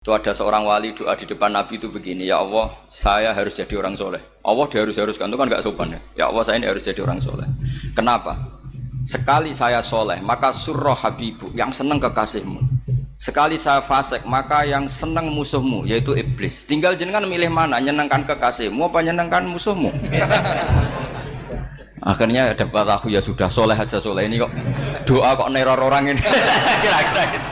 Itu ada seorang wali doa di depan Nabi itu begini, ya Allah, saya harus jadi orang soleh. Allah diharuskan, itu kan gak sopan ya. Ya Allah, saya ini harus jadi orang soleh. Kenapa? Sekali saya soleh, maka surroh habibu, yang senang kekasihmu. Sekali saya fasik, maka yang senang musuhmu, yaitu iblis. Tinggal jenengan milih mana, nyenangkan kekasihmu apa nyenangkan musuhmu. Akhirnya dapat aku, ya sudah, soleh aja soleh. Ini kok doa kok neror orang ini. Kira-kira gitu.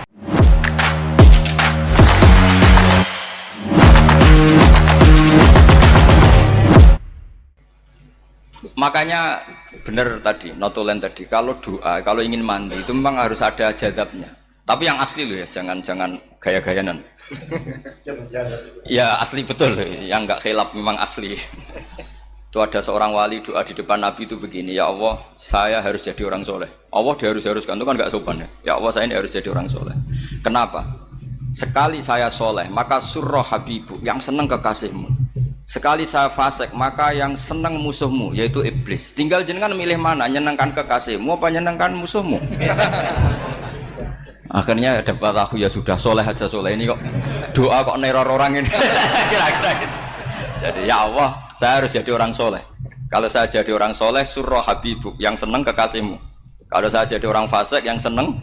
Makanya benar tadi, notulen tadi, kalau doa, kalau ingin mandi itu memang harus ada jadabnya. Tapi yang asli loh ya, jangan gaya-gayanan. Ya asli betul loh, yang nggak khilaf memang asli. Itu ada seorang wali doa di depan Nabi itu begini, ya Allah, saya harus jadi orang soleh. Allah diharuskan, itu kan nggak sopan ya. Ya Allah, saya ini harus jadi orang soleh. Kenapa? Sekali saya soleh, maka surroh habibu, yang senang kekasihmu. Sekali saya fasik, maka yang senang musuhmu, yaitu iblis. Tinggal jenengan milih mana, nyenangkan kekasihmu apa nyenangkan musuhmu. Akhirnya dapat aku, ya sudah, soleh aja soleh. Ini kok doa kok neror orang ini. Kira-kira gitu. Jadi ya Allah, saya harus jadi orang soleh. Kalau saya jadi orang soleh, surroh habibuk, yang senang kekasihmu. Kalau saya jadi orang fasik, yang senang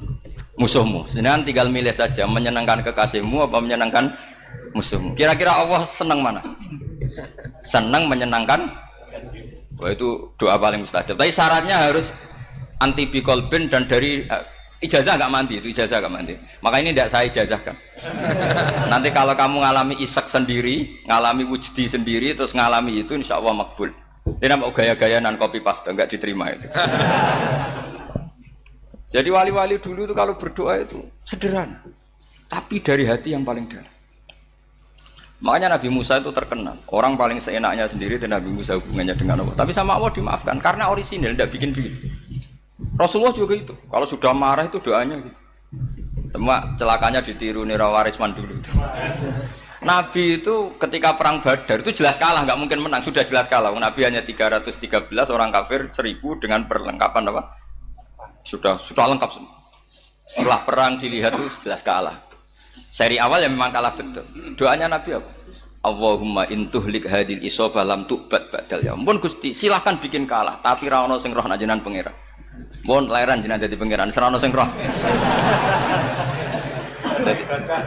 musuhmu. Sedangkan tinggal milih saja, menyenangkan kekasihmu apa menyenangkan musuhmu. Kira-kira Allah senang mana? Senang menyenangkan. Wah, itu doa paling mustajab. Tapi syaratnya harus anti bikolbin dan dari ijazah nggak mandi, itu ijazah nggak mandi. Maka ini tidak saya ijazahkan. Nanti kalau kamu ngalami isak sendiri, ngalami wujdi sendiri, terus ngalami itu, insya Allah makbul. Ini namanya gaya-gayanan copy paste, nggak diterima itu. Jadi wali-wali dulu itu kalau berdoa itu sederhana, tapi dari hati yang paling dalam. Makanya Nabi Musa itu terkenal. Orang paling seenaknya sendiri itu Nabi Musa hubungannya dengan Allah. Tapi sama Allah dimaafkan karena orisinil, tidak bikin-bikin. Rasulullah juga itu. Kalau sudah marah itu doanya gitu. Cuma celakanya ditiru Nira Warisman dulu itu. Nabi itu ketika perang Badar itu jelas kalah, nggak mungkin menang, sudah jelas kalah. Nabi hanya 313, orang kafir 1000 dengan perlengkapan apa? Sudah lengkap semua. Setelah perang dilihat itu jelas kalah. Seri awal yang memang kalah betul. Doanya Nabi apa? Allahumma intuhlik hadil isobah lam tu'bad ba'dal ya. Ampun Gusti, silahkan bikin kalah, tapi ra ono sing roh nak jenengan pangeran. Mohon lairan jenengan dadi pangeran, ora ono sing roh.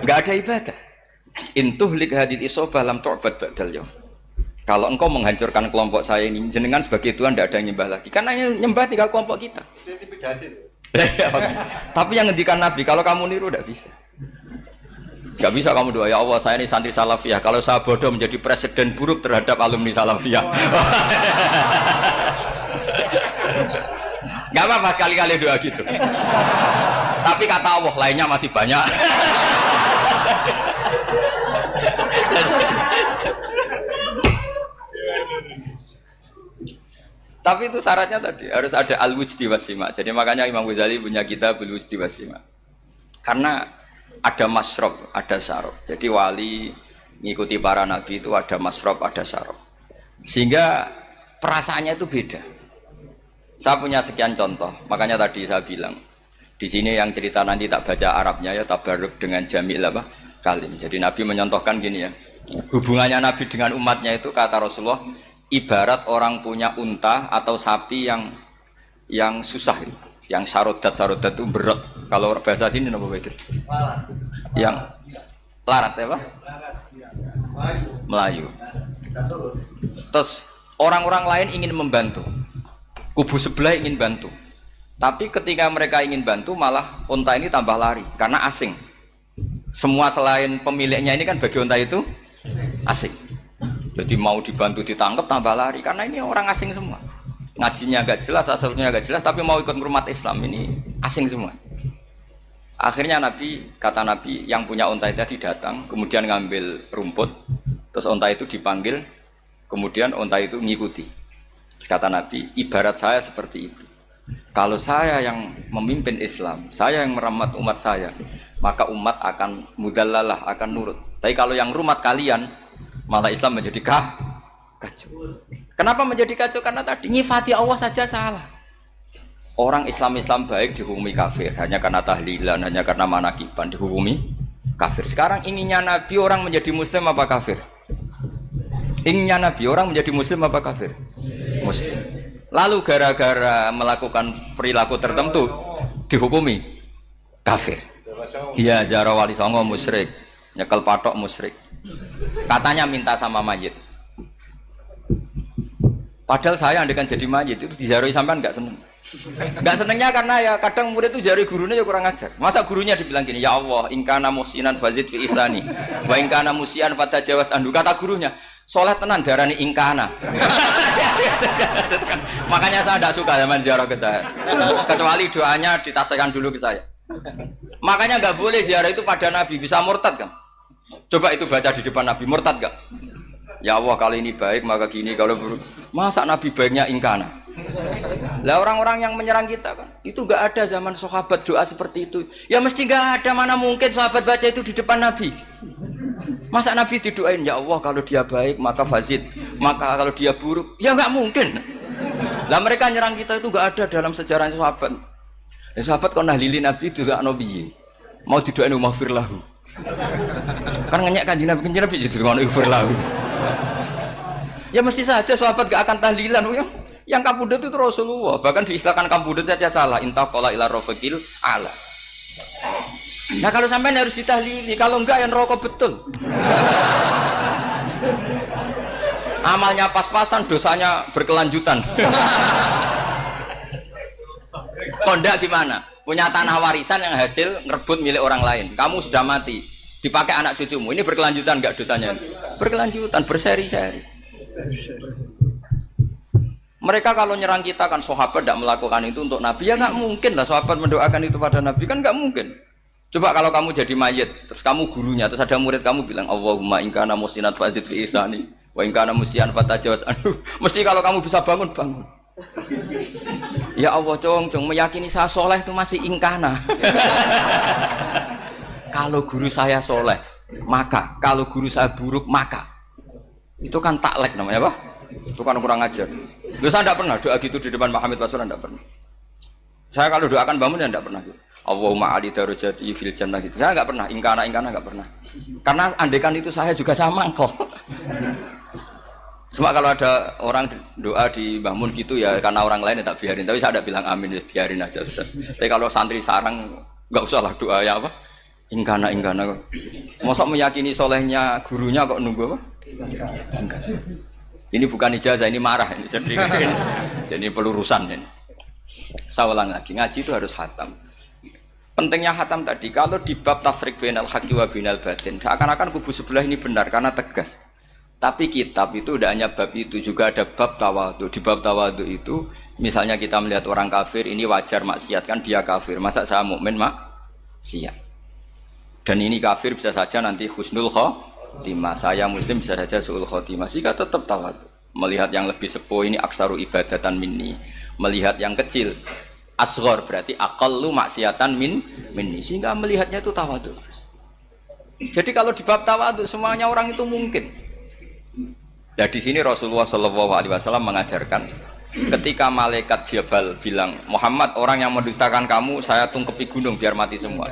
Enggak ada ibadah. Intuhlik hadil isobah lam tu'bad ba'dal ya. Kalau engkau menghancurkan kelompok saya ini, jenengan sebagai Tuhan tidak ada yang nyembah lagi. Karena yang nyembah tinggal kelompok kita. Tapi yang ngendikan Nabi, kalau kamu niru tidak bisa. Gak bisa kamu doa, ya Allah, saya ini santri salafiyah. Kalau saya bodoh menjadi presiden buruk terhadap alumni salafiyah. Gak apa-apa sekali-kali doa gitu. Tapi kata Allah, lainnya masih banyak. Tapi itu syaratnya tadi, harus ada al-wujdi wasima. Jadi makanya Imam Ghazali punya kitab al-wujdi wasima. Karena ada masrob, ada syarab. Jadi wali ngikuti para nabi itu ada masrob, ada syarab. Sehingga perasaannya itu beda. Saya punya sekian contoh. Makanya tadi saya bilang di sini yang cerita nanti tak baca Arabnya ya, tabarruk dengan jamil apa kalim. Jadi Nabi menyontohkan gini ya. Hubungannya Nabi dengan umatnya itu kata Rasulullah ibarat orang punya unta atau sapi yang susah itu. Yang sarodat itu berat. Kalau bahasa sini apa itu? Yang larat ya Pak? Melayu. Terus orang-orang lain ingin membantu. Kubu sebelah ingin bantu. Tapi ketika mereka ingin bantu malah unta ini tambah lari karena asing. Semua selain pemiliknya ini kan bagi unta itu asing. Jadi mau dibantu ditangkap tambah lari karena ini orang asing semua. Ngajinya agak jelas, asalnya agak jelas, tapi mau ikut ngurmat Islam ini asing semua. Akhirnya kata Nabi, yang punya unta itu tadi datang, kemudian ngambil rumput, terus unta itu dipanggil, kemudian unta itu ngikuti. Kata Nabi, ibarat saya seperti itu. Kalau saya yang memimpin Islam, saya yang merawat umat saya, maka umat akan mudallalah, akan nurut. Tapi kalau yang rumat kalian, malah Islam menjadi kacau. Kenapa menjadi kacau? Karena tadi nyifati Allah saja salah. Orang Islam baik dihukumi kafir hanya karena tahlilan, hanya karena manakiban dihukumi kafir. Sekarang inginnya Nabi orang menjadi muslim apa kafir? Inginnya Nabi orang menjadi muslim apa kafir? Muslim. Lalu gara-gara melakukan perilaku tertentu dihukumi kafir. Iya, ziarah wali songo musyrik, nyekel patok musyrik. Katanya minta sama mayit. Padahal saya andekan jadi mayit itu diziarahi sampean enggak seneng. Enggak senengnya karena ya kadang murid itu jari gurunya ya kurang ajar. Masa gurunya dibilang gini, ya Allah, ingkana musinan fazid fi isani, wa ingkana musian fatajawas andu. Kata gurunya, soleh tenan darani ingkana. Makanya saya tidak suka zaman ziarah ke saya. Kecuali doanya ditasihkan dulu ke saya. Makanya nggak boleh ziarah itu pada Nabi, bisa murtad kan? Coba itu baca di depan Nabi, murtad gak? Ya Allah, kali ini baik maka gini, kalau buruk. Masa Nabi baiknya ingkana? Lah orang-orang yang menyerang kita kan, itu nggak ada zaman sahabat doa seperti itu. Ya mesti nggak ada, mana mungkin sahabat baca itu di depan Nabi. Masa Nabi didoain, ya Allah kalau dia baik maka fazid, maka kalau dia buruk, ya nggak mungkin. Lah mereka nyerang kita itu nggak ada dalam sejarah sahabat. Ya, sahabat kok nahlili Nabi itu gak Nabi, mau didoain maghfir lahu. Kan ngenyek kanjeng Nabi jadi ngono maghfir lahu. Ya mesti saja sahabat gak akan tahlilan. Yang kabudut itu Rasulullah, bahkan diistilahkan kabudut saja salah. Intaqala ila rafiqil ala. Nah kalau sampai harus ditahlili, kalau enggak yang rokok betul. Amalnya pas-pasan, dosanya berkelanjutan. Kondak gimana? Punya tanah warisan yang hasil ngerebut milik orang lain. Kamu sudah mati, dipakai anak cucumu. Ini berkelanjutan enggak dosanya? Berkelanjutan, berseri-seri. Mereka kalau nyerang kita kan sahabat tidak melakukan itu untuk Nabi, ya nggak mungkin lah sahabat mendoakan itu pada Nabi, kan nggak mungkin. Coba kalau kamu jadi mayit, terus kamu gurunya, terus ada murid kamu bilang Allahumma ingkana musinat fazid fi isani wa ingkana musian fatajawas anhu. Mesti kalau kamu bisa bangun. Ya Allah, cong meyakini saya soleh itu masih ingkana. Kalau guru saya soleh, maka kalau guru saya buruk, maka itu kan taklek namanya apa? Itu kan kurang ajar. Loh, saya tidak pernah doa gitu di depan Muhammad Rasulullah, tidak pernah. Saya kalau doakan bangun ya tidak pernah gitu. Allahumma ali darajati fil jannah gitu. Saya nggak pernah, ingkana nggak pernah. Karena andekan itu saya juga sama mangkol. Cuma kalau ada orang doa di bangun gitu ya karena orang lain ya tak biarin. Tapi saya tidak bilang amin, ya biarin aja sudah. Tapi kalau santri sarang nggak usah lah doa ya apa? Ingkana kok. Masa meyakini solehnya gurunya kok nunggu apa? Enggak. Ini bukan ijazah, ini marah ini. Jadi pelurusan ini. Saya ulang lagi, ngaji itu harus khatam. Pentingnya khatam tadi, kalau di bab tafriq bainal haqqi wa bainal batin, seakan-akan kubu sebelah ini benar karena tegas. Tapi kitab itu tidak hanya bab itu, juga ada bab tawadhu. Di bab tawadhu itu, misalnya kita melihat orang kafir, ini wajar maksiat kan dia kafir. Masa saya mukmin maksiat? Dan ini kafir bisa saja nanti husnul khotimah, saya muslim bisa saja su'ul khotimah. Jika tetap tawadhu, melihat yang lebih sepuh ini aksaru ibadatan minni, melihat yang kecil asghar berarti aqallu maksiatan minni, sehingga melihatnya itu tawadhu. Jadi kalau di bab tawadhu semuanya orang itu mungkin. Nah di sini Rasulullah SAW mengajarkan ketika malaikat Jabal bilang Muhammad, orang yang mendustakan kamu saya tungkepi gunung biar mati semua.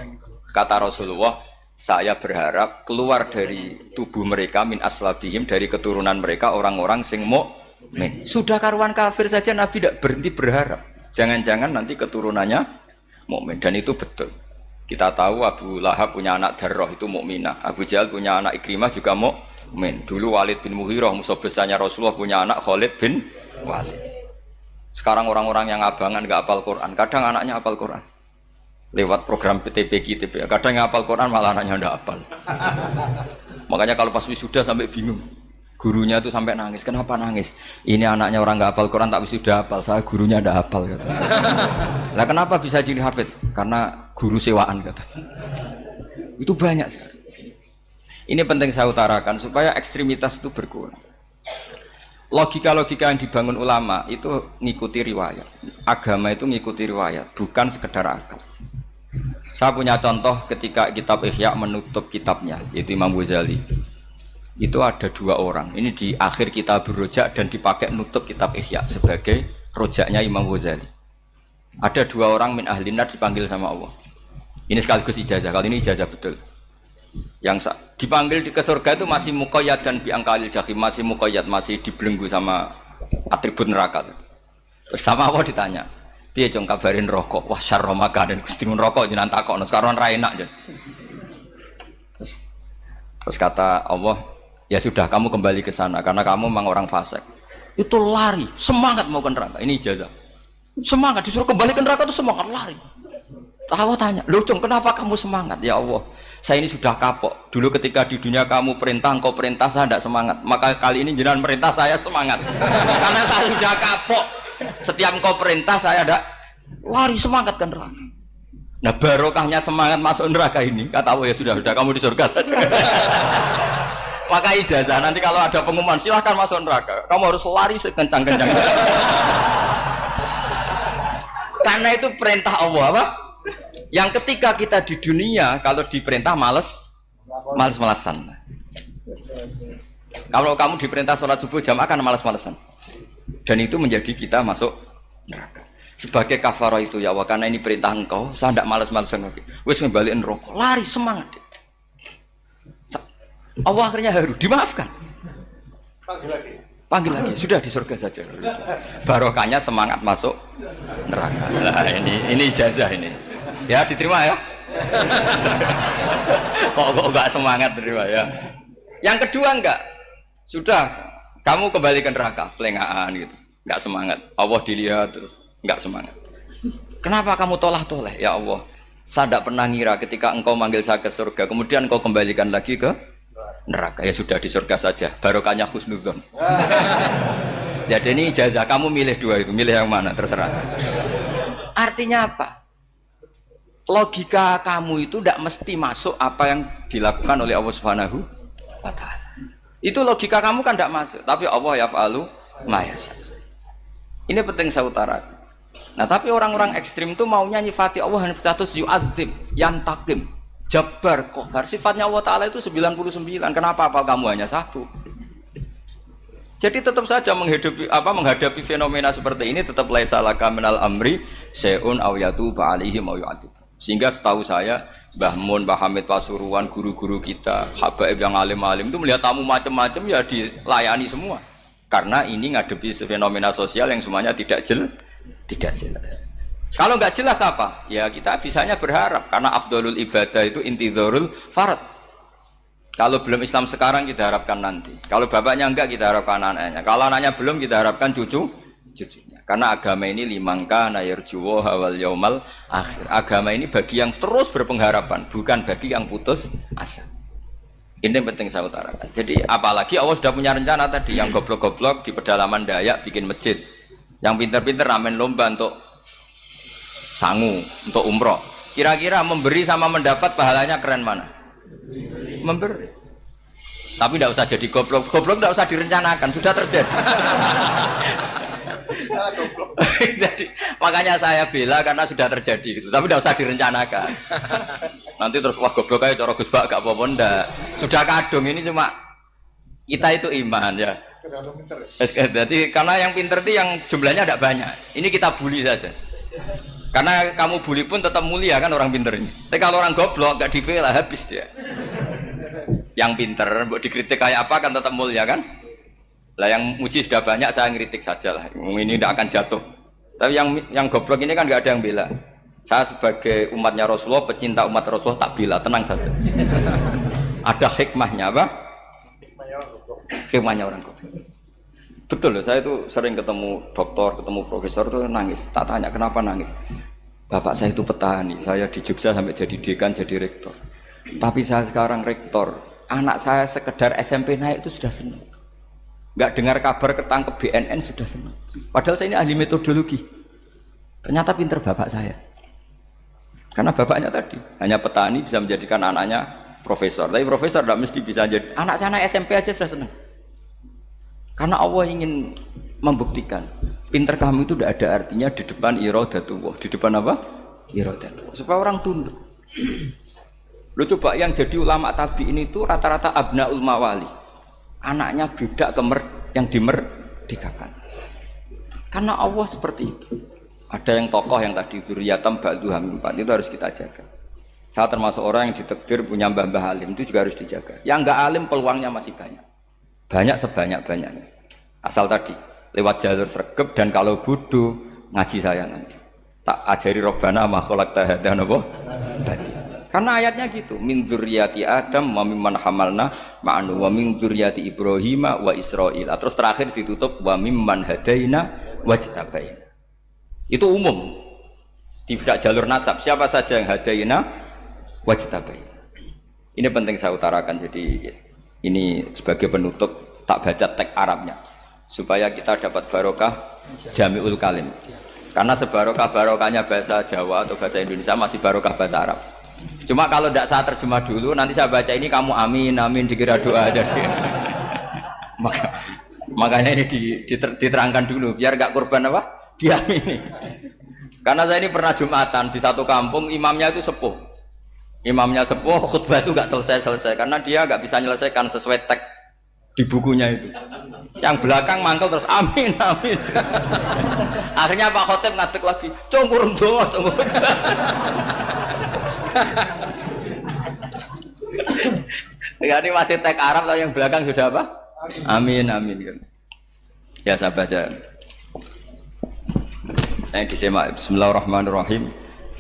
Kata Rasulullah, saya berharap keluar dari tubuh mereka min aslabihim, dari keturunan mereka orang-orang sing mukmin. Sudah karuan kafir saja Nabi tidak berhenti berharap. Jangan-jangan nanti keturunannya mukmin, dan itu betul. Kita tahu Abu Lahab punya anak Darrah itu mukminah. Abu Jahal punya anak Ikrimah juga mukmin. Dulu Walid bin Mughirah musuh besarnya Rasulullah punya anak Khalid bin Walid. Sekarang orang-orang yang abangan enggak hafal Quran, kadang anaknya hafal Quran. Lewat program PTPG, kadang yang hafal Quran malah anaknya tidak hafal. Makanya kalau pas wisuda sampai bingung, gurunya itu sampai nangis. Kenapa nangis? Ini anaknya orang nggak hafal Quran tak wisuda hafal, saya gurunya tidak hafal kata. Lah kenapa bisa jadi hafid? Karena guru sewaan kata. Itu banyak sekali. Ini penting saya utarakan supaya ekstremitas itu berkurang. Logika-logika yang dibangun ulama itu ngikuti riwayat. Agama itu ngikuti riwayat, bukan sekedar akal. Saya punya contoh ketika kitab Ihya menutup kitabnya, yaitu Imam Ghazali. Itu ada dua orang. Ini di akhir kitab Rojak dan dipakai nutup kitab Ihya sebagai rojaknya Imam Ghazali. Ada dua orang min ahlinar dipanggil sama Allah. Ini sekaligus ijazah, kali ini ijazah betul. dipanggil ke surga itu masih muqayyad dan biangkalil jahim, masih muqayyad, masih dibelenggu sama atribut neraka. Terus sama Allah ditanya, piye jong kabarin rokok? Wah syarra makanan Gusti rokok jenengan takokno sekarang ra enak jen. Terus kata Allah, ya sudah kamu kembali ke sana karena kamu memang orang fasik. Itu lari, semangat mau ke neraka. Ini ijazah. Semangat disuruh kembali ke neraka itu semangat lari. Allah tanya, loh Jong kenapa kamu semangat? Ya Allah, saya ini sudah kapok. Dulu ketika di dunia kamu perintah, engkau perintah, saya tidak semangat. Maka kali ini jenengan perintah saya semangat. Karena saya sudah kapok. Setiap engkau perintah saya ada lari semangat ke neraka. Nah barokahnya semangat masuk neraka ini, kata Allah ya sudah kamu di surga saja. Maka ijazah nanti kalau ada pengumuman silahkan masuk neraka, kamu harus lari sekencang-kencangnya. Karena itu perintah Allah apa? Yang ketika kita di dunia kalau diperintah males-malesan. Kalau kamu diperintah sholat subuh jamaah kan males-malesan. Dan itu menjadi kita masuk neraka. Sebagai kafarah itu ya Allah, karena ini perintah engkau, saya tidak males-malesan lagi. Wes ngembaliin rokok, lari semangat. Allah akhirnya haru, dimaafkan. Panggil lagi, sudah di surga saja. Barokahnya semangat masuk neraka. Nah, ini ijazah ini. Ya diterima ya. kok enggak semangat terima ya. Yang kedua enggak. Sudah kamu kembali ke neraka, pelengahan gitu. Enggak semangat. Allah dilihat terus enggak semangat. Kenapa kamu tolah-toleh? Ya Allah, saya tidak pernah ngira ketika engkau manggil saya ke surga, kemudian engkau kembalikan lagi ke neraka. Ya sudah di surga saja. Barokahnya husnudzon. Jadi ini ijazah, kamu milih dua itu, milih yang mana terserah. Artinya apa? Logika kamu itu tidak mesti masuk apa yang dilakukan oleh Allah Subhanahu wa Ta'ala. Itu logika kamu kan tidak masuk, tapi Allah yaf'alu ma yasha. Ini penting saya utarakan. Nah, tapi orang-orang ekstrim itu maunya nyifati Allah dengan status yu'adzib, yantakim, jabbar, qahar. Sifatnya Allah Ta'ala itu 99. Kenapa apa kamu hanya satu? Jadi tetap saja menghadapi fenomena seperti ini tetap laisa laka minal amri syai'un aw yatuba alaihim aw yu'adzib. Sehingga setahu saya Mbah Mun, Mbah Hamid Pasuruan, guru-guru kita, habaib yang alim-alim itu melihat tamu macam-macam ya dilayani semua. Karena ini ngadepi fenomena sosial yang semuanya tidak jelas. Kalau nggak jelas apa? Ya kita bisanya berharap karena afdolul ibadah itu intidharul farad. Kalau belum Islam sekarang kita harapkan nanti. Kalau bapaknya enggak kita harapkan anaknya. Kalau anaknya belum kita harapkan cucunya. Karena agama ini limangka nayarjuwa hawal yaumal akhir. Agama ini bagi yang terus berpengharapan, bukan bagi yang putus asa. Ini yang penting saya utarakan. Jadi apalagi Allah sudah punya rencana tadi, yang goblok-goblok di pedalaman Dayak bikin masjid, yang pinter-pinter ramen lomba untuk sangu, untuk umroh. Kira-kira memberi sama mendapat pahalanya keren mana? Memberi. Tapi tidak usah jadi goblok. Goblok tidak usah direncanakan, sudah terjadi. Jadi makanya saya bela karena sudah terjadi gitu. Tapi tidak usah direncanakan. Nanti terus wah goblok aja cara Gus Bak gak apa-apa ndak. Sudah kadung ini cuma kita itu iman ya. Jadi karena yang pinter itu yang jumlahnya tidak banyak. Ini kita bully saja. Karena kamu bully pun tetap mulia kan orang pinter ini. Tapi kalau orang goblok gak dibela habis dia. Yang pinter buat dikritik kayak apa kan tetap mulia kan? Lah yang muji sudah banyak saya ngeritik saja lah. Ini tidak akan jatuh. Tapi yang goblok ini kan nggak ada yang bela. Saya sebagai umatnya Rasulullah, pecinta umat Rasulullah tak bela, tenang saja. Ada hikmahnya apa? Hikmahnya orang goblok. Betul loh, saya itu sering ketemu dokter, ketemu profesor tuh nangis. Tak tanya kenapa nangis. Bapak saya itu petani, saya di Jogja sampai jadi dekan, jadi rektor. Tapi saya sekarang rektor, anak saya sekedar SMP naik itu sudah senang. Nggak dengar kabar ketangkep BNN sudah senang. Padahal saya ini ahli metodologi. Ternyata pinter bapak saya. Karena bapaknya tadi hanya petani bisa menjadikan anaknya profesor. Tapi profesor tidak mesti bisa jadi. Anak saya naik SMP aja sudah senang. Karena Allah ingin membuktikan pinter kamu itu tidak ada artinya di depan iradatullah. Di depan apa? Iradatullah. Supaya orang tunduk. Lu coba yang jadi ulama tabi'in itu rata-rata abnaul mawali. Anaknya budak yang dimerdekakan. Karena Allah seperti itu. Ada yang tokoh yang tadi zuriyatam ba'duha min ba'd itu harus kita jaga. Saya termasuk orang yang ditakdir punya mbah-mbah alim, itu juga harus dijaga. Yang enggak alim peluangnya masih banyak. Banyak sebanyak-banyaknya. Asal tadi lewat jalur sregep dan kalau bodoh ngaji saya nanti. Tak ajari Rabbana ma khalaqta hadza napa? Karena ayatnya gitu, min dzurriyyati Adam wa mimman hamalna ma'anu wa min dzurriyyati Ibrahim wa Israil. Terus terakhir ditutup wa mimman hadaina wajtabaina. Itu umum. Tidak jalur nasab. Siapa saja yang hadaina wajtabaina. Ini penting saya utarakan. Jadi ini sebagai penutup tak baca teks Arabnya supaya kita dapat barokah Jami'ul Kalim. Karena sebarokah-barokahnya bahasa Jawa atau bahasa Indonesia masih barokah bahasa Arab. Cuma kalau tidak saya terjemah dulu, nanti saya baca ini kamu amin, amin dikira doa aja sih. Makanya ini diterangkan dulu, biar gak korban apa? Diamini. Karena saya ini pernah Jumatan di satu kampung, imamnya itu sepuh. Imamnya sepuh, khutbah itu gak selesai-selesai karena dia gak bisa menyelesaikan sesuai teks di bukunya itu. Yang belakang mangkel terus amin, amin. Akhirnya Pak Khotib ngadeg lagi, congkurung doa, congkurung. Ya, ini masih teks Arab atau yang belakang sudah apa? Amin, amin. Ya saya baca. Nah, disimak. Bismillahirrahmanirrahim.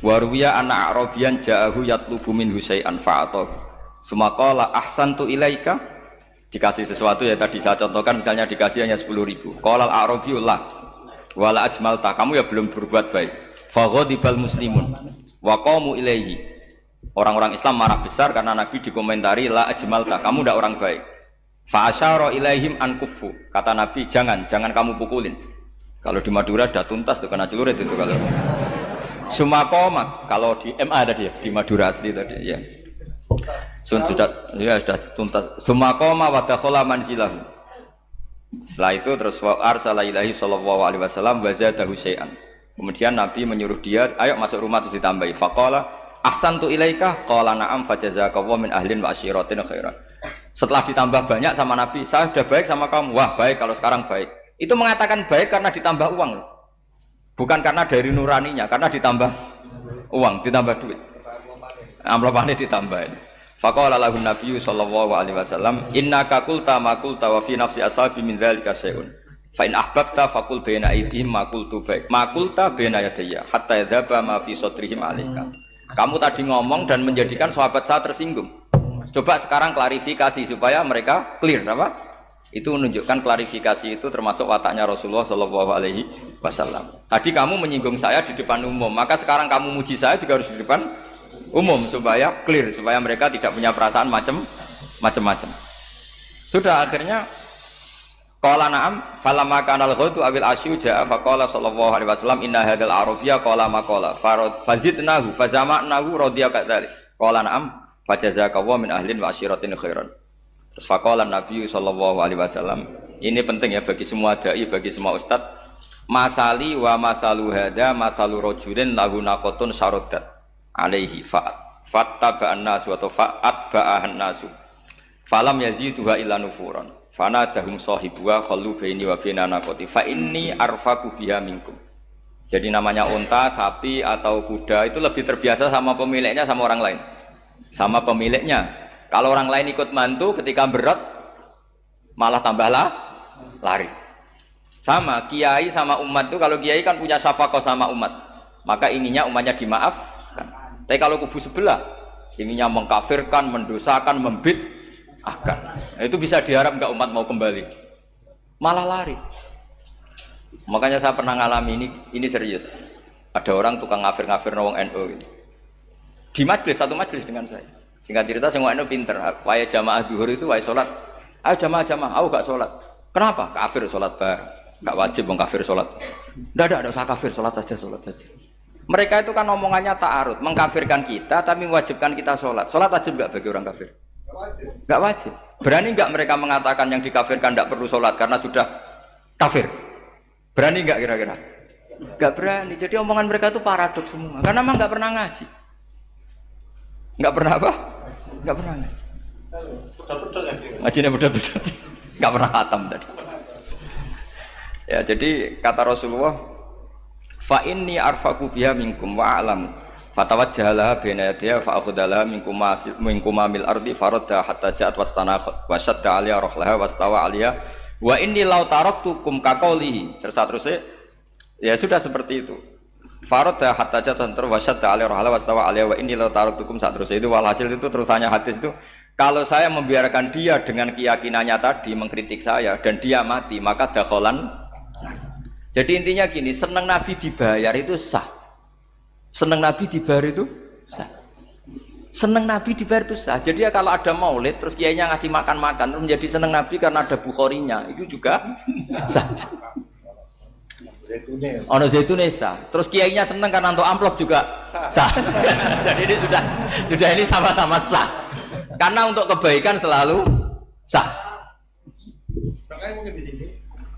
Wa ruwiya anna Arabiyan ja'ahu yatlubu min Husay'an fa'atahu. Sumaqala ahsantu ilaika. Dikasih sesuatu ya tadi saya contohkan misalnya dikasih hanya 10.000. Qala al-Arabiyyu la wala ajmalta. Kamu ya belum berbuat baik. Fa ghadibal muslimun wa qamu ilaihi. Orang-orang Islam marah besar karena Nabi dikomentari la ajmalta, kamu tidak orang baik. Fa asyara ilaihim an kuffu. Kata Nabi, jangan kamu pukulin. Kalau di Madura sudah tuntas tuh kena celurit itu kalau. Sumakomak kalau di MA tadi ya, di Madura asli tadi ya. Sudah tuntas. Sumakoma wa dakhala manzilahu. Setelah itu terus wa arsala ilaihi sallallahu alaihi wasallam wa zadahu syai'an. Kemudian Nabi menyuruh dia, ayo masuk rumah terus ditambahi. Faqala ahsantu ilaika qala na'am fajazakallahu min ahlin wa asyiratin khairan. Setelah ditambah banyak sama Nabi, saya sudah baik sama kamu. Wah, baik kalau sekarang baik. Itu mengatakan baik karena ditambah uang. Bukan karena dari nuraninya, karena ditambah uang, ditambah duit. Amplopane ditambahin. Faqala lahu nabiyyu sallallahu alaihi wasallam, innaka qulta ma qulta wa fi nafsi ashabi min dzalika syai'un. Fa in ahbabta faqul baina aydihim ma qultu baik. Ma qulta baina yadayya hatta yadhaba ma fi sadrihim alaika. Kamu tadi ngomong dan menjadikan sahabat saya tersinggung. Coba sekarang klarifikasi supaya mereka clear apa? Itu menunjukkan klarifikasi itu termasuk wataknya Rasulullah Shallallahu Alaihi Wasallam. Tadi kamu menyinggung saya di depan umum, maka sekarang kamu muji saya juga harus di depan umum supaya clear, supaya mereka tidak punya perasaan macam-macam. Sudah akhirnya qala na'am falamma kana al-ghadu awil asyu ja'a faqala sallallahu alaihi wasallam inna hadzal arabiyya qala ma qala fazidnahu fazama'nahu radiya kadzalik qala na'am fajazakallahu min ahlin wa asyiratin khairan. Terus faqala Nabi sallallahu alaihi wasallam, ini penting ya bagi semua dai, bagi semua ustaz, masali wa masalu hada masalu rajulin lahu naqatun syaradat alaihi fattaba'an nasu wa fa'atba'ahan nasu falam yaziduha illa nufuran. Fana dahum sahibuha khallu baini wa baina naqati fa inni arfaqu biha minkum. Jadi namanya unta, sapi atau kuda itu lebih terbiasa sama pemiliknya sama orang lain. Sama pemiliknya. Kalau orang lain ikut mantu ketika berat malah tambahlah lari. Sama kiai sama umat itu, kalau kiai kan punya syafaqah sama umat, maka inginnya umatnya dimaafkan. Tapi kalau kubu sebelah inginnya mengkafirkan, mendosakan, membid'ahkan. Nah, itu bisa diharap nggak umat mau kembali, malah lari. Makanya saya pernah ngalami ini serius. Ada orang tukang ngafir-ngafir nawang NU gitu. Di majelis, satu majelis dengan saya. Singkat cerita, semua NU pinter. Waya jamaah duhur itu waya sholat. Ayo jamaah, aku gak sholat. Kenapa? Kafir sholat bareng. Gak wajib mengkafir sholat. Tidak usah kafir, sholat saja. Mereka itu kan omongannya ta'arud, mengkafirkan kita, tapi mewajibkan kita sholat. Sholat wajib gak bagi orang kafir? Gak wajib. Berani gak mereka mengatakan yang dikafirkan tidak perlu sholat karena sudah kafir? Berani gak kira-kira? Gak berani. Jadi omongan mereka itu paradoks semua. Karena memang gak pernah ngaji. Gak pernah apa? Gak pernah ngaji. Ngajinya betul-betul. Gak pernah khatam tadi. Ya, jadi kata Rasulullah, fa inni arfaqu biha minkum wa a'lamu Fatawajjaha laha baina yadayha fa akhadha min kumamil ardi faradda hatta ja'at wastana wa shadda 'alaiha rahlaha wastawa 'alaiha wa inni law taraktukum kaqaulihi. Terus ya sudah seperti itu. Faradda hatta ja'at wa shadda 'alaiha rahlaha wastawa 'alaiha wa inni law taraktukum terus itu walhasil itu terusannya hadis itu kalau saya membiarkan dia dengan keyakinannya tadi mengkritik saya dan dia mati maka dakhalan. Jadi intinya gini, seneng Nabi dibayar itu sah. Seneng Nabi dibayar itu sah. Seneng Nabi dibayar itu sah. Jadi ya kalau ada maulid terus kiainya ngasih makan-makan terus menjadi seneng Nabi karena ada Bukharinya itu juga sah. Ono zaitune sah. Terus kiainya seneng karena untuk amplop juga sah. Jadi ini sudah ini sama-sama sah. Karena untuk kebaikan selalu sah. Makanya mungkin di sini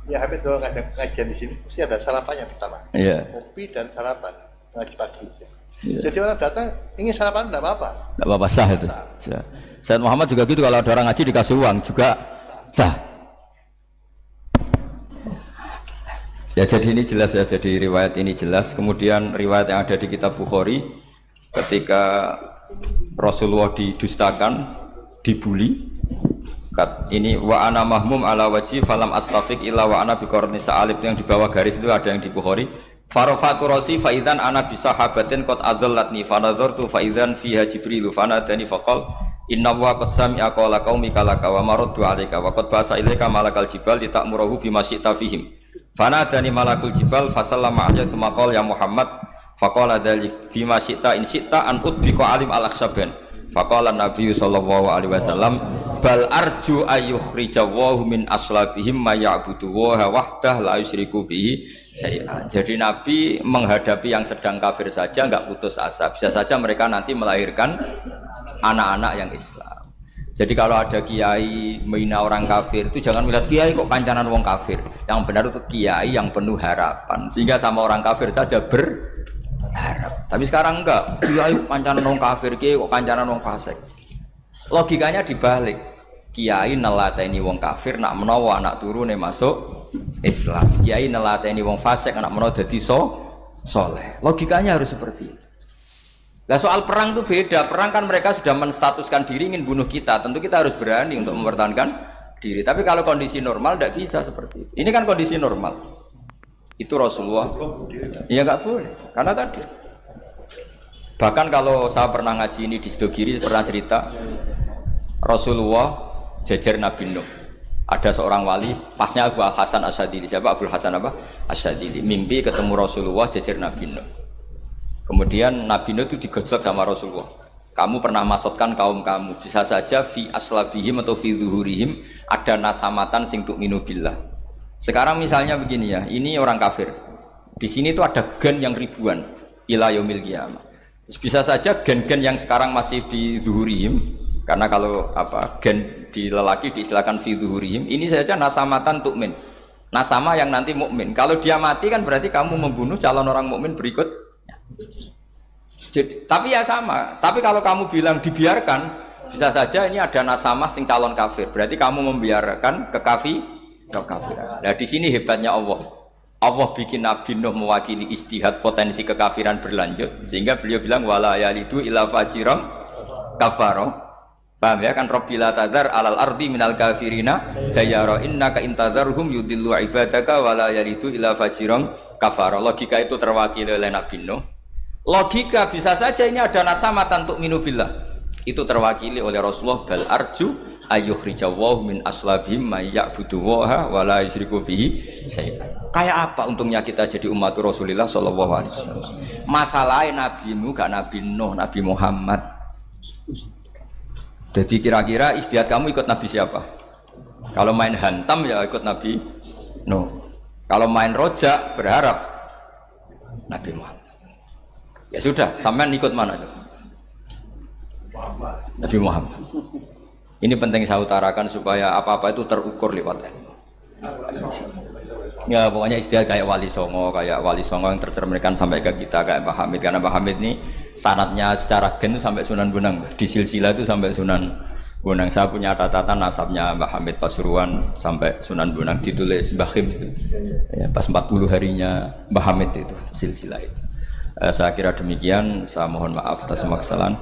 ya habis doang kajian di sini mesti ada sarapannya pertama. Iya. Kopi dan sarapan. Ngaji pagi. Ya. Jadi orang datang ingin sarapan tidak apa-apa. Tidak apa-apa sah itu. Sah. Sayyid Muhammad juga gitu kalau ada orang ngaji dikasih uang juga sah. Ya jadi ini jelas ya, jadi riwayat ini jelas. Kemudian riwayat yang ada di kitab Bukhari ketika Rasulullah didustakan, dibuli. Ini wa ana mahmum ala wajhi falam astafiq illa wa ana biqarni sa'alib yang di bawah garis itu ada yang di Bukhari. Farafatu rasi fa idzan ana bi sahabatin qad adallatni fa nadartu fa idzan fiha jibril fa nadani fa qala inna wa qad sami'a qala qaumika laka wa maraddu 'alaika wa qad basa ilaika malakal jibal litamurahu bima syi'ta fihim fa nadani malakul jibal fa sallama 'alaihi tsumma qala ya Muhammad fa qala dzalik bima syi'ta in syi'ta an udbika alim al-akhsaban fa qala nabi sallallahu alaihi wasallam bal arju ayyukhrijawahu min aslabihim ma ya'budu wa wahdah la yusyriku bihi syai'an. Jadi Nabi menghadapi yang sedang kafir saja enggak putus asa. Bisa saja mereka nanti melahirkan anak-anak yang Islam. Jadi kalau ada kiai menghina orang kafir itu jangan melihat kiai kok kancanan wong kafir. Yang benar itu kiai yang penuh harapan. Sehingga sama orang kafir saja berharap. Tapi sekarang enggak. Kiai kancanan wong kafir, kiai kok kancanan wong fasik. Logikanya dibalik. Kiai nelateni wong kafir nak menawa anak turune masuk Islam. Kiai nelateni wong fasik anak menawa dadi soleh. Logikanya harus seperti itu. Lah soal perang itu beda. Perang kan mereka sudah menstatuskan diri ingin bunuh kita. Tentu kita harus berani untuk mempertahankan diri. Tapi kalau kondisi normal tidak bisa seperti itu. Ini kan kondisi normal. Itu Rasulullah. Ya nggak boleh. Karena tadi. Bahkan kalau saya pernah ngaji ini di Sidogiri pernah cerita Rasulullah jajar Nabi Nuh. Ada seorang wali, pasnya Abu Hasan Asyadili. Siapa Abu Hasan apa? Asyadili. Mimpi ketemu Rasulullah jajar Nabi Nuh. Kemudian Nabi Nuh itu digojlok sama Rasulullah. Kamu pernah maksudkan kaum kamu. Bisa saja fi aslabihim atau fi zuhurihim ada nasamatan sing tu'minu billah. Sekarang misalnya begini ya, ini orang kafir. Di sini itu ada gen yang ribuan ila yaumil qiyamah. Bisa saja gen-gen yang sekarang masih di zuhurihim, karena kalau apa gen di lelaki diistilahkan fi zuhurihim, ini saja nasamatan tu'min. Nasama yang nanti mukmin. Kalau dia mati kan berarti kamu membunuh calon orang mukmin berikut. Jadi, tapi ya sama. Tapi kalau kamu bilang dibiarkan, bisa saja ini ada nasamah sing calon kafir. Berarti kamu membiarkan kekafiran. Nah di sini hebatnya Allah. Allah bikin Nabi Nuh mewakili istihad potensi kekafiran berlanjut, sehingga beliau bilang wala yalidu ila fajiran kafaro. Paham ya kan? Rabbila tadzar alal ardi minal kafirina dayara innaka intadzarhum yudillu ibadaka wala yalidu ila fajiran kafaro. Logika itu terwakili oleh Nabi Nuh. Logika bisa saja ini ada nasamatan untuk minubillah. Itu terwakili oleh Rasulullah bal arju ayyukhrijawahu min aslabihim may ya'budu wa la yusyriku bihi syai'an. Kayak apa untungnya kita jadi umat Rasulullah sallallahu alaihi wasallam? Masalahnya nabimu gak Nabi Nuh, Nabi Muhammad. Jadi kira-kira istiadat kamu ikut Nabi siapa? Kalau main hantam ya ikut Nabi Nuh. Kalau main rojak berharap Nabi Muhammad. Ya sudah, sampean ikut mana coba? Nabi Muhammad. Ini penting saya utarakan supaya apa-apa itu terukur lewat ilmu. Ya pokoknya istilah kayak Wali Songo yang tercerminkan sampai ke kita kayak Pak Hamid, karena Pak Hamid ini sanadnya secara gen sampai Sunan Bonang, di silsilah itu sampai Sunan Bonang. Saya punya catatan nasabnya Mbah Hamid Pasuruan sampai Sunan Bonang, ditulis Mbah Him itu. Ya, pas 40 harinya Mbah Hamid itu silsilah itu. Saya kira demikian. Saya mohon maaf atas semua kesalahan.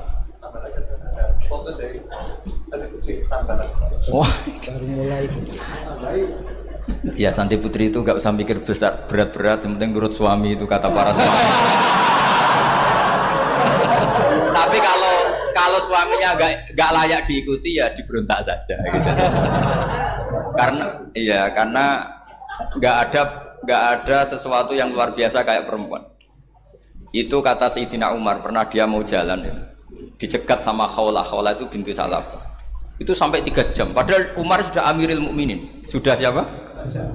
Wah, baru mulai. Ya Santi Putri itu nggak usah mikir besar berat-berat, yang penting nurut suami, itu kata para suami. Tapi kalau suaminya nggak layak diikuti ya diberontak saja gitu. Karena nggak ada sesuatu yang luar biasa kayak perempuan. Itu kata Sayyidina Umar, pernah dia mau jalan ya, dicegat sama Khawlah itu bintu Salabah. Itu sampai 3 jam. Padahal Umar sudah Amirul Mukminin. Sudah siapa?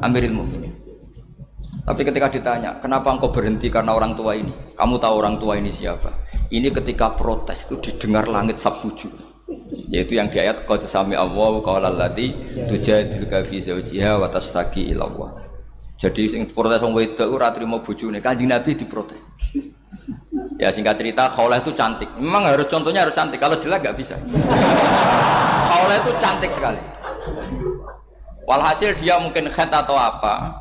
Amirul Mukminin. Tapi ketika ditanya, kenapa engkau berhenti karena orang tua ini? Kamu tahu orang tua ini siapa? Ini ketika protes itu didengar langit sabtuju. Yaitu yang di ayat qad sami Allahu qaulal lati tujadiluka fi zawjiha wa tastaqi ila Allah. Jadi sing protes wong wedok ora trimo bojone, Kanjeng Nabi diprotes. Ya singkat cerita, Khawlah itu cantik. Memang contohnya harus cantik. Kalau jelek nggak bisa. Khawlah itu cantik sekali. Walhasil dia mungkin khed atau apa,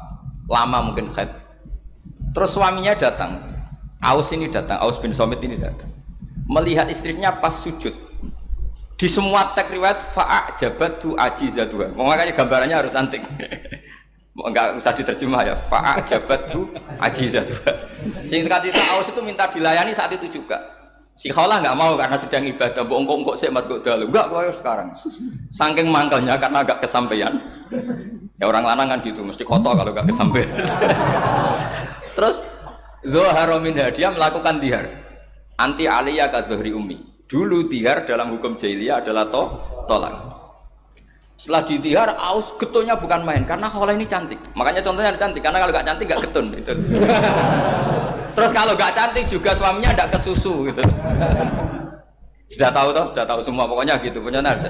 lama mungkin khed. Terus suaminya datang. Aus bin Somit ini datang. Melihat istrinya pas sujud. Di semua teks riwayat fa'ajabatu ajizatuha. Makanya gambarannya harus cantik. Enggak usah diterjemah ya. Fa'ajabatu ajizatuha. Singkat cerita Aus itu minta dilayani saat itu juga. Si Khawlah enggak mau karena sedang ibadah. Engkok sik Mas kok dalu. Enggak koyo sekarang. Saking mangkelnya karena enggak kesampaian. Ya orang lanang kan gitu, mesti kotor kalau enggak kesampaian. Terus Zuhara minha, dia melakukan dihar. Anti aliyah ka dhuhri ummi. Dulu dihar dalam hukum jahiliyah adalah tolak. Setelah ditihar, Aus getonnya bukan main karena Khawlah ini cantik. Makanya contohnya cantik karena kalau enggak cantik enggak getun gitu. Terus kalau enggak cantik juga suaminya enggak kesusu gitu. Sudah tahu semua pokoknya gitu, punya nada.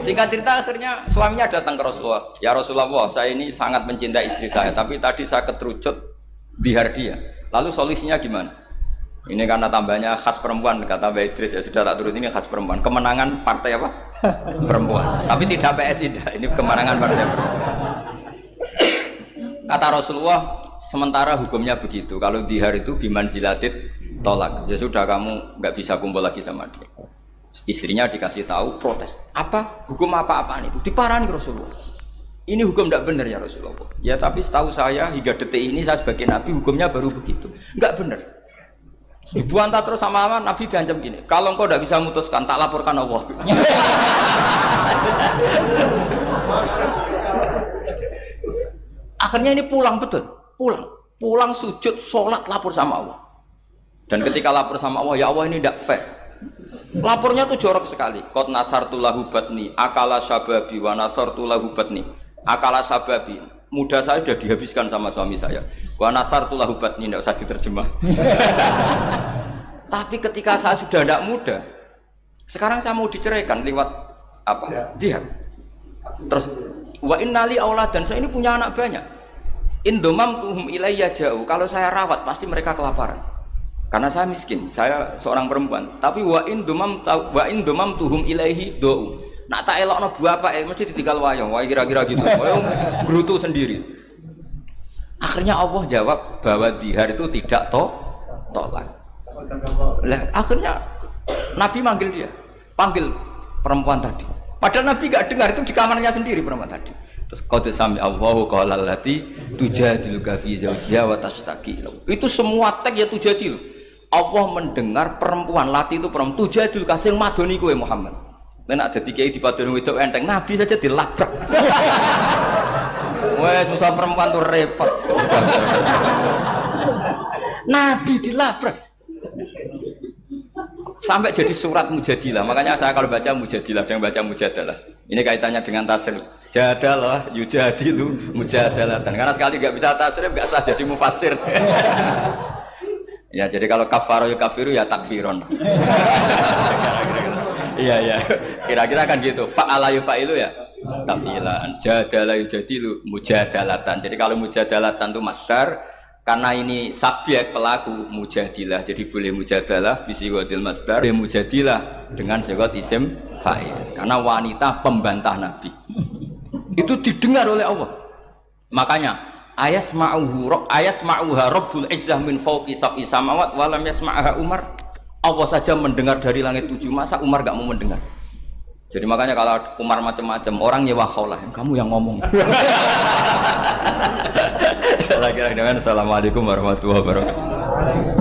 Singkat cerita akhirnya suaminya datang ke Rasulullah. Ya Rasulullah, saya ini sangat mencintai istri saya, tapi tadi saya keterucut dihar dia. Lalu solusinya gimana? Ini karena tambahnya khas perempuan, kata Mbak Idris, ya sudah tak turut, ini khas perempuan. Kemenangan partai apa? Perempuan. Tapi tidak PSI, ini kemenangan partai perempuan. Kata Rasulullah, sementara hukumnya begitu. Kalau dihar itu bimanzilatit tolak. Ya sudah, kamu nggak bisa kumpul lagi sama dia. Istrinya dikasih tahu, protes. Apa? Hukum apa-apaan itu? Diparani Rasulullah. Ini hukum tidak benar ya Rasulullah. Ya tapi setahu saya hingga detik ini saya sebagai Nabi hukumnya baru begitu. Enggak benar. Dibuantah terus sama Nabi diancam gini. Kalau engkau tidak bisa memutuskan, tak laporkan Allah. Akhirnya ini pulang betul. Pulang sujud, sholat, lapor sama Allah. Dan ketika lapor sama Allah, ya Allah ini tidak fair. Lapornya tuh jorok sekali. Qad nasartu lahu batni, akala syababi wa nasartu lahu batni. Akala sababi, muda saya sudah dihabiskan sama suami saya. Wa nasartu lahu batni, tidak usah diterjemah. Tapi ketika saya sudah tidak muda, sekarang saya mau diceraikan lewat apa? Dia. Terus wa innali auladan, saya ini punya anak banyak. Indomam tuhum ilayya jauh. Kalau saya rawat pasti mereka kelaparan. Karena saya miskin, saya seorang perempuan. Tapi wa indomam tuhum ilaihi do'u. Nak tak elokno bapak mesti ditinggal wayang, wae kira-kira gitu. Wayang gerutu sendiri. Akhirnya Allah jawab bahwa dihar itu tidak tolak. Lah akhirnya Nabi manggil dia, panggil perempuan tadi. Padahal Nabi enggak dengar, itu di kamarnya sendiri perempuan tadi. Terus qad sami Allahu qaulal lati tujadiluka fi zawjiha wa tastaqi. Itu semua teks ya tujadilu. Allah mendengar perempuan lati itu perempuan tujadiluka sing madoni kowe Muhammad. Nek ada dikai di padon wedok enteng, Nabi saja dilabrak. Wes musuh perempuan tuh repot. Nabi dilabrak. Sampai jadi surat Mujadilah. Makanya saya kalau baca Mujadilah dan baca Mujadalah. Ini kaitannya dengan tasrif. Jadalah yujadilu mujadalatan. Karena sekali nggak bisa tasrif nggak sah jadi mufassir. Ya jadi kalau kafaro ya kafiru ya takfiron. Iya. Kira-kira kan gitu. Fa'ala yufa'ilu ya taf'ilan. Jadalah yujadilu mujadalatan. Jadi kalau mujadalatan itu masdar, karena ini subjek pelaku mujadilah. Jadi boleh mujadalah bisigotil masdar, boleh mujadilah dengan sigot isim fa'il. Karena wanita pembantah Nabi. Itu didengar oleh Allah. Makanya ayasma'uha Rabbul Izzah min fawqi sab'i samawat wa lam yasma'ha Umar. Allah saja mendengar dari langit 7, masa Umar gak mau mendengar? Jadi makanya kalau Umar macam-macam, orang nyewa khaulah, kamu yang ngomong. Lagi-lagi dengan assalamualaikum warahmatullahi wabarakatuh.